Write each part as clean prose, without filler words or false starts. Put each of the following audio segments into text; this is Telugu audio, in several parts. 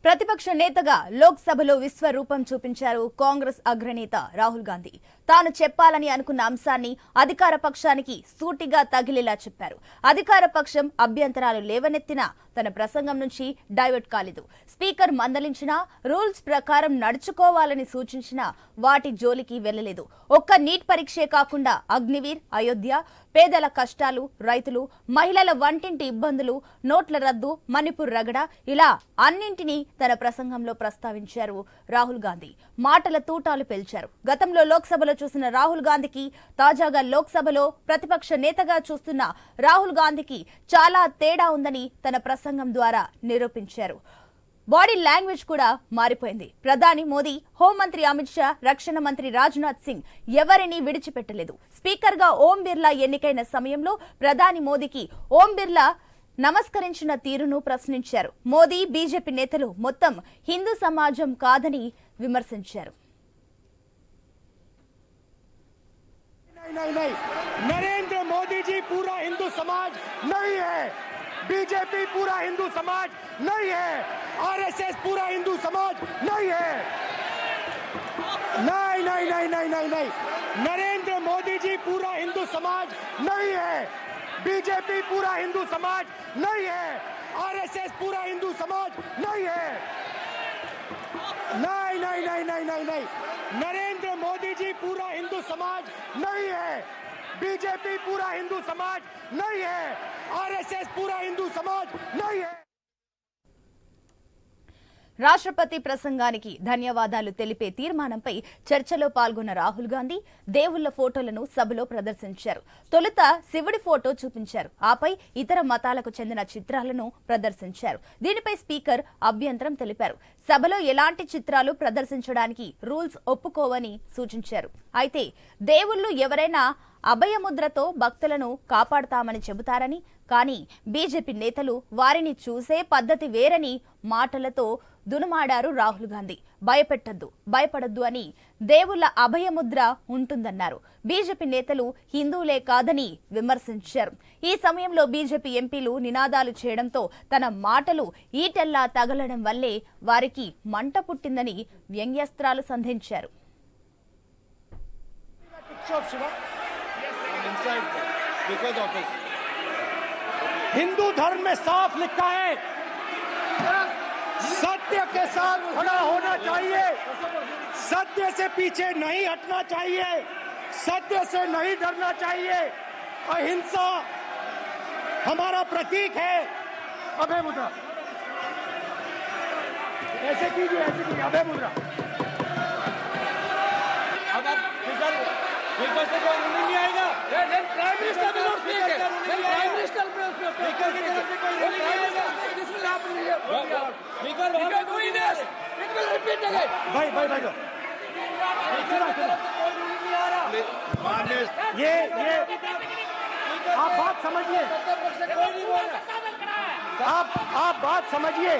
ప్రతిపక్ష నేతగా లోక్సభలో విశ్వరూపం చూపించారు కాంగ్రెస్ అగ్రనేత రాహుల్ గాంధీ. తాను చెప్పాలని అనుకున్న అంశాన్ని అధికార పక్షానికి సూటిగా తగిలేలా చెప్పారు. అధికార పక్షం అభ్యంతరాలు లేవనెత్తినా తన ప్రసంగం నుంచి డైవర్ట్ కాలేదు. స్పీకర్ మందలించినా, రూల్స్ ప్రకారం నడుచుకోవాలని సూచించినా వాటి జోలికి వెళ్లలేదు. ఒక్క నీట్ పరీక్షే కాకుండా అగ్నివీర్, అయోధ్య, పేదల కష్టాలు, రైతులు, మహిళల వంటింటి ఇబ్బందులు, నోట్ల రద్దు, మణిపూర్ రగడ ఇలా అన్నింటినీ తన ప్రసంగంలో ప్రస్తావించారు రాహుల్ గాంధీ. మాటల తూటాలు పేల్చారు. గతంలో లోక్సభలో చూసిన రాహుల్ గాంధీకి, తాజాగా లోక్సభలో ప్రతిపక్ష నేతగా చూస్తున్న రాహుల్ గాంధీకి చాలా తేడా ఉందని తన ప్రసంగం ద్వారా నిరూపించారు. బాడీ లాంగ్వేజ్ కూడా మారిపోయింది. ప్రధాని మోదీ, హోంమంత్రి అమిత్ షా, రక్షణ మంత్రి రాజ్నాథ్ సింగ్ ఎవరిని విడిచిపెట్టలేదు. స్పీకర్ గా ఓం బిర్లా ఎన్నికైన సమయంలో ప్రధాని మోదీకి ఓం బిర్లా నమస్కరించిన తీరును ప్రశ్నించారు. మోదీ, బీజేపీ నేతలు మొత్తం హిందూ సమాజం కాదని విమర్శించారు. नरेंद्र मोदी जी पूरा हिंदू समाज नहीं है, बीजेपी पूरा हिंदू समाज नहीं है, आरएसएस पूरा हिंदू समाज नहीं है। नहीं नहीं नहीं नहीं नहीं नहीं नरेंद्र मोदी जी पूरा हिंदू समाज नहीं है, बीजेपी पूरा हिंदू समाज नहीं है, आरएसएस पूरा हिंदू समाज नहीं है। नहीं नहीं नहीं नहीं नहीं नहीं नरेंद्र मोदी जी पूरा हिंदू समाज नहीं है, बीजेपी पूरा हिंदू समाज नहीं है, आरएसएस पूरा हिंदू समाज नहीं है। రాష్ట్రపతి ప్రసంగానికి ధన్యవాదాలు తెలిపే తీర్మానంపై చర్చలో పాల్గొన్న రాహుల్ గాంధీ దేవుళ్ల ఫోటోలను సభలో ప్రదర్శించారు. తొలుత శివుడి ఫోటో చూపించారు. ఆపై ఇతర మతాలకు చెందిన చిత్రాలను ప్రదర్శించారు. దీనిపై స్పీకర్ అభ్యంతరం తెలిపారు. సభలో ఎలాంటి చిత్రాలు ప్రదర్శించడానికి రూల్స్ ఒప్పుకోవని సూచించారు. అయితే దేవుళ్లు ఎవరైనా అభయముద్రతో భక్తులను కాపాడతామని చెబుతారని, కానీ బీజేపీ నేతలు వారిని చూసే పద్ధతి వేరని మాటలతో దునుమాడారు రాహుల్ గాంధీ. భయపడద్దు అని దేవుళ్ల అభయముద్ర ఉంటుందన్నారు. బీజేపీ నేతలు హిందువులే కాదని విమర్శించారు. ఈ సమయంలో బీజేపీ ఎంపీలు నినాదాలు చేయడంతో తన మాటలు ఈటెల్లా తగలడం వల్లే వారికి మంట పుట్టిందని వ్యంగ్యాస్త్రాలు సంధించారు. हिंदू धर्म में साफ लिखा है, सत्य के साथ खड़ा होना चाहिए, सत्य से पीछे नहीं हटना चाहिए, सत्य से नहीं डरना चाहिए। अहिंसा हमारा प्रतीक है। अभय मुद्रा ऐसे कीजिए, अभय मुद्रा। अब आप स्पीकर से कोई नहीं आएगा। प्राइम मिनिस्टर भी नोट कीजिए। प्राइम मिनिस्टर स्पीकर की तरफ से कोई नहीं आएगा। This will happen. स्पीकर वहां कोई नहीं, इट विल रिपीट अगेन। भाई ये आप बात समझिए, आप बात समझिए।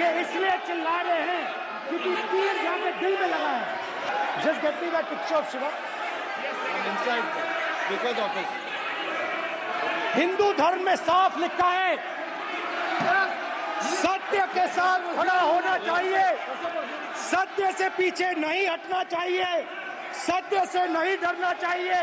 ये इसलिए चिल्ला रहे हैं क्योंकि तीर जाके दिल में लगा है। Just get me that picture of Shiva inside speaker's office. Hindu धर्म में साफ लिखा है, सत्य के साथ खड़ा होना चाहिए, सत्य से पीछे नहीं हटना चाहिए, सत्य से नहीं डरना चाहिए।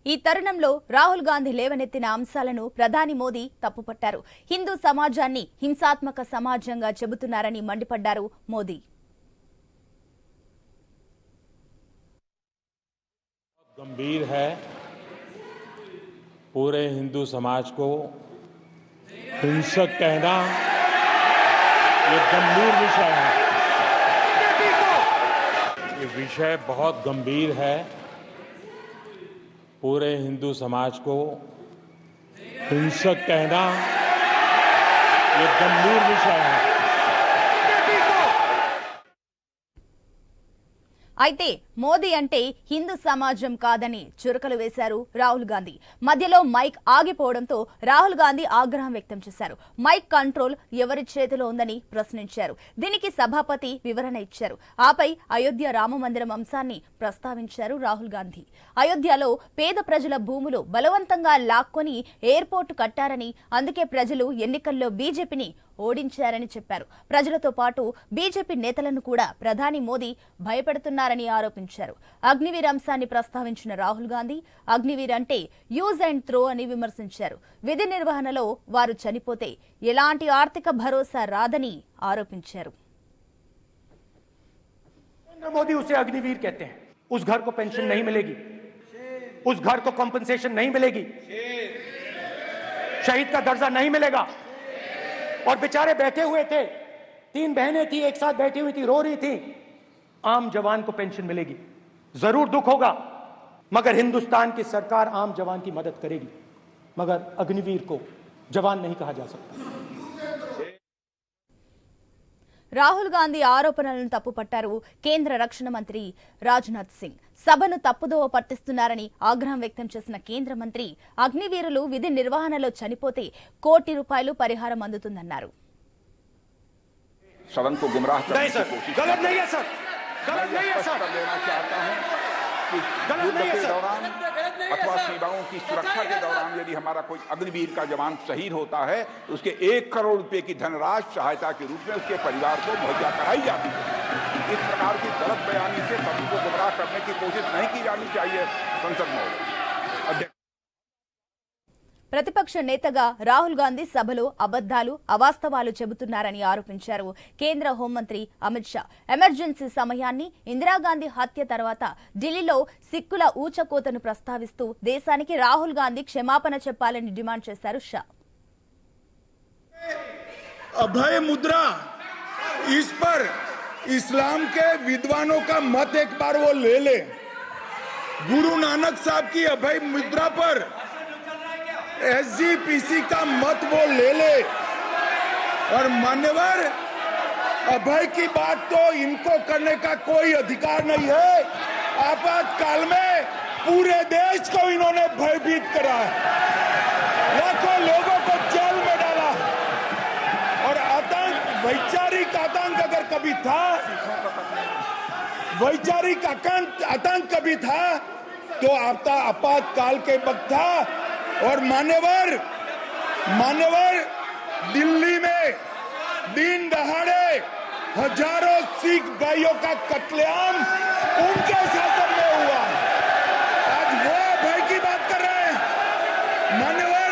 ఈ తరుణంలో రాహుల్ గాంధీ లేవనెత్తిన అంశాలను ప్రధాని మోదీ తప్పుపట్టారు. హిందూ సమాజాన్ని హింసాత్మక సమాజంగా చెబుతున్నారని మండిపడ్డారు మోదీ. गंभीर है, पूरे हिंदू समाज को हिंसक कहना ये गंभीर विषय है। ये विषय बहुत गंभीर है। पूरे हिंदू समाज को हिंसक कहना ये गंभीर विषय है। అయితే మోదీ అంటే హిందూ సమాజం కాదని చురకలు వేశారు రాహుల్ గాంధీ. మధ్యలో మైక్ ఆగిపోవడంతో రాహుల్ గాంధీ ఆగ్రహం వ్యక్తం చేశారు. మైక్ కంట్రోల్ ఎవరి చేతిలో ఉందని ప్రశ్నించారు. దీనికి సభాపతి వివరణ ఇచ్చారు. ఆపై అయోధ్య రామ మందిరం అంశాన్ని ప్రస్తావించారు రాహుల్ గాంధీ. అయోధ్యలో పేద ప్రజల భూములు బలవంతంగా లాక్కొని ఎయిర్పోర్టు కట్టారని, అందుకే ప్రజలు ఎన్నికల్లో బీజేపీని ఓడించారని చెప్పారు. ప్రజలతో పాటు బీజేపీ నేతలను కూడా ప్రధాని మోదీ భయపెడుతున్నారని ఆరోపించారు. అగ్నివీర్ అంశాన్ని ప్రస్తావించిన రాహుల్ గాంధీ అగ్నివీర్ అంటే యూజ్ అండ్ త్రో అని విమర్శించారు. విధి నిర్వహణలో వారు చనిపోతే ఎలాంటి ఆర్థిక భరోసా రాదని ఆరోపించారు. मोदी उसे अग्निवीर कहते हैं। उस घर को पेंशन नहीं मिलेगी, उस घर को कॉम्पनसेशन नहीं मिलेगी, शहीद का दर्जा नहीं मिलेगा। और बेचारे बैठे हुए थे, 3 बहनें थी, एक साथ बैठी हुई थी, रो रही थी। आम जवान को पेंशन मिलेगी, जरूर दुख होगा, मगर हिंदुस्तान की सरकार आम जवान की मदद करेगी, मगर अग्निवीर को जवान नहीं कहा जा सकता। రాహుల్ గాంధీ ఆరోపణలను తప్పుపట్టారు కేంద్ర రక్షణ మంత్రి రాజ్నాథ్ సింగ్. సభను తప్పుదోవ పట్టిస్తున్నారని ఆగ్రహం వ్యక్తం చేసిన కేంద్ర మంత్రి అగ్నివీరులు విధి నిర్వహణలో చనిపోతే ₹1 కోటి పరిహారం అందుతుందన్నారు. सदन को गुमराह करने की कोशिश गलत नहीं है सर, गलत नहीं है सर, लेना चाहता हूं कि गलत नहीं है युद्ध के सर। दौरान अथवा सीमाओं की सुरक्षा के दौरान यदि हमारा कोई अग्निवीर का जवान शहीद होता है तो उसके ₹1 करोड़ की धनराशि सहायता के रूप में उसके परिवार को मुहैया कराई जाती है। इस प्रकार की गलत बयानी से सभी को गुमराह करने की कोशिश नहीं की जानी चाहिए। संसद महोदय, ప్రతిపక్ష నేతగా రాహుల్ గాంధీ సభలో అబద్దాలు, అవాస్తవాలు చెబుతున్నారని ఆరోపించారు. కేంద్ర హోంమంత్రి అమిత్ షా ఎమర్జెన్సీ సమయాన్ని, ఇందిరాగాంధీ హత్య తర్వాత ఢిల్లీలో సిక్కుల ఊచకోతను ప్రస్తావిస్తూ దేశానికి రాహుల్ గాంధీ క్షమాపణ చెప్పాలని డిమాండ్ చేశారు షా. अभय मुद्रा, इस पर इस्लाम के विद्वानों का मत एक बार वो ले ले। गुरु नानक साहब की अभय मुद्रा पर एसजीपीसी का मत वो ले ले। और मान्यवर, अभय की बात तो इनको करने का कोई अधिकार नहीं है। आपातकाल में पूरे देश को इन्होंने भयभीत करा है, लाखों लोगों को जेल में डाला। और आतंक, वैचारिक आतंक अगर कभी था, वैचारिक आतंक कभी था तो आपातकाल के वक्त था। और मान्यवर, दिल्ली में दिन दहाड़े हजारों सिख भाइयों का कत्लेआम उनके शासन में हुआ। आज वो भय की बात कर रहे हैं। मान्यवर,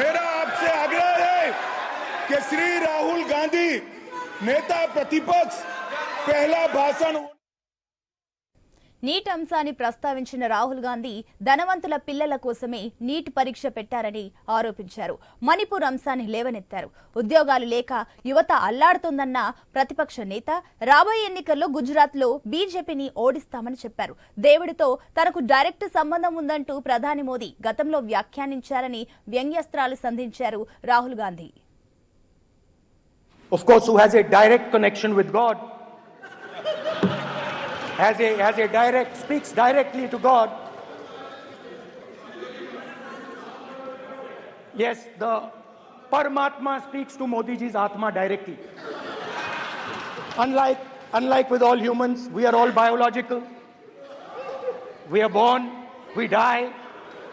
मेरा आपसे आग्रह है कि श्री राहुल गांधी, नेता प्रतिपक्ष, पहला भाषण నీట్ అంశాన్ని ప్రస్తావించిన రాహుల్ గాంధీ ధనవంతుల పిల్లల కోసమే నీట్ పరీక్ష పెట్టారని ఆరోపించారు. మణిపూర్ అంశాన్ని లేవనెత్తారు. ఉద్యోగాలు లేక యువత అల్లాడుతోందన్న ప్రతిపక్ష నేత రాబోయే ఎన్నికల్లో గుజరాత్లో బీజేపీని ఓడిస్తామని చెప్పారు. దేవుడితో తనకు డైరెక్ట్ సంబంధం ఉందంటూ ప్రధాని మోదీ గతంలో వ్యాఖ్యానించారని వ్యంగ్యాస్త్రాలు సంధించారు Rahul Gandhi. Of course, who has a direct connection with God, has a direct, speaks directly to God. Yes, the Paramatma speaks to Modi ji's Atma directly. Unlike with all humans, we are all biological. We are born, we die,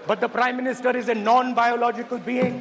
but the Prime Minister is a non-biological being.